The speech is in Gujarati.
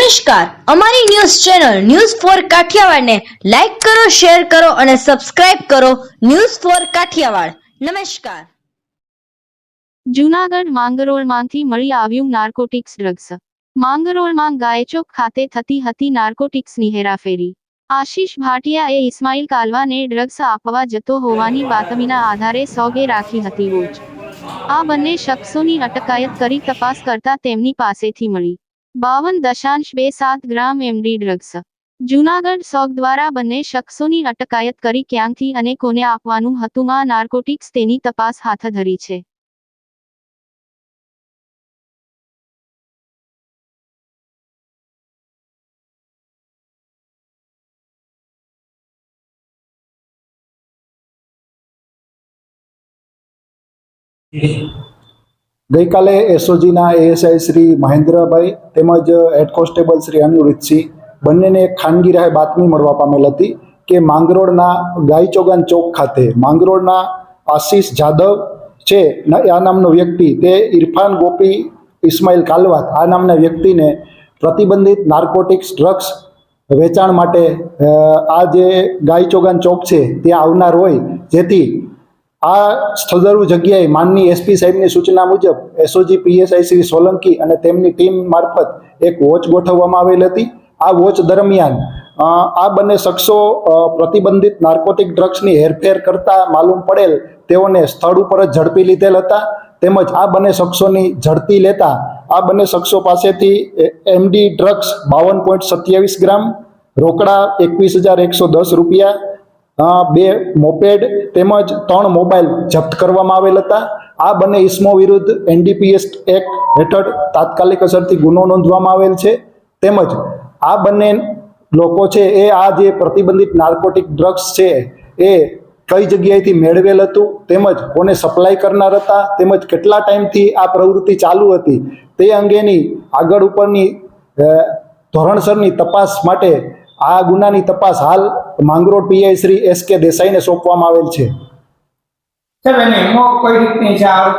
નમસ્કાર, અમારી news channel news for Kathiawad ને લાઈક કરો, શેર કરો અને સબસ્ક્રાઇબ કરો. News for Kathiawad. નમસ્કાર. જૂનાગઢ માંગરોળમાંથી મળી આવ્યું નાર્કોટિક્સ ડ્રગ્સ. માંગરોળમાં ગાયચોક ખાતે થતી હતી નાર્કોટિક્સની હેરાફેરી. આશીષ ભાટિયાએ ઇસ્માઇલ કાલવાને ડ્રગ્સ આપવા જતો હોવાની બાતમીના આધારે સોગે રાખી હતી વોચ. આ બંને શખ્સોની અટકાયત કરી તપાસ કરતા તેમની પાસેથી મળી 52.27 ગ્રામ એમડી ડ્રગ્સ. જૂનાગઢ સોગ દ્વારા બંને શખ્સોની અટકાયત કરી ક્યાંથી અને કોને આપવાનું હતું આ નાર્કોટિક્સ તેની તપાસ હાથ ધરી છે. ગઈકાલે એસઓજીના એએસઆઈ શ્રી મહેન્દ્રભાઈ તેમજ હેડ કોન્સ્ટેબલ શ્રી અનુરીતસિંહ બંનેને એક ખાનગી રાહે બાતમી મળવા પામેલ હતી કે માંગરોળના ગાયચોગાન ચોક ખાતે માંગરોળના આશીષ જાદવ છે આ નામનો વ્યક્તિ તે ઇરફાન ગોપી ઇસ્માઇલ કાલવાત આ નામના વ્યક્તિને પ્રતિબંધિત નાર્કોટિક્સ ડ્રગ્સ વેચાણ માટે આ જે ગાયચોગાન ચોક છે ત્યાં આવનાર હોય, જેથી આ સ્થળદરુ જગ્યાએ માનની એસપી સાહેબની સૂચના મુજબ એસઓજી પીએસઆઈ શ્રી સોલંકી અને તેમની ટીમ મારફત એક વોચ ગોઠવવામાં આવેલ હતી. આ વોચ દરમિયાન આ બંને શખ્સો પ્રતિબંધિત નાર્કોટિક ડ્રગ્સની હેરફેર કરતા માલુમ પડેલ તેઓને સ્થળ ઉપર જ ઝડપી લીધેલ હતા. તેમજ આ બંને શખ્સોની ઝડપી લેતા આ બંને શખ્સો પાસેથી એમડી ડ્રગ્સ 52.27 ગ્રામ, રોકડા 21,110 રૂપિયા, 2 મોપેડ તેમજ 3 મોબાઈલ જપ્ત કરવામાં આવેલ હતા. આ બંને ઇસમો વિરુદ્ધ એનડીપીએસ એક્ટ હેઠળ તાત્કાલિક અસરથી ગુનો નોંધવામાં આવેલ છે. તેમજ આ બંને લોકો છે એ આ જે પ્રતિબંધિત નાર્કોટિક ડ્રગ્સ છે એ કઈ જગ્યાએથી મેળવેલ હતું, તેમજ કોને સપ્લાય કરનાર હતા, તેમજ કેટલા ટાઈમથી આ પ્રવૃત્તિ ચાલુ હતી તે અંગેની આગળ ઉપરની ધોરણસરની તપાસ માટે આ ગુનાની તપાસ હાલ માંગરોળ પીઆઈ શ્રી એસ કે દેસાઈને સોંપવામાં આવેલ છે. સાહેબ, એને કોઈ રીતની છે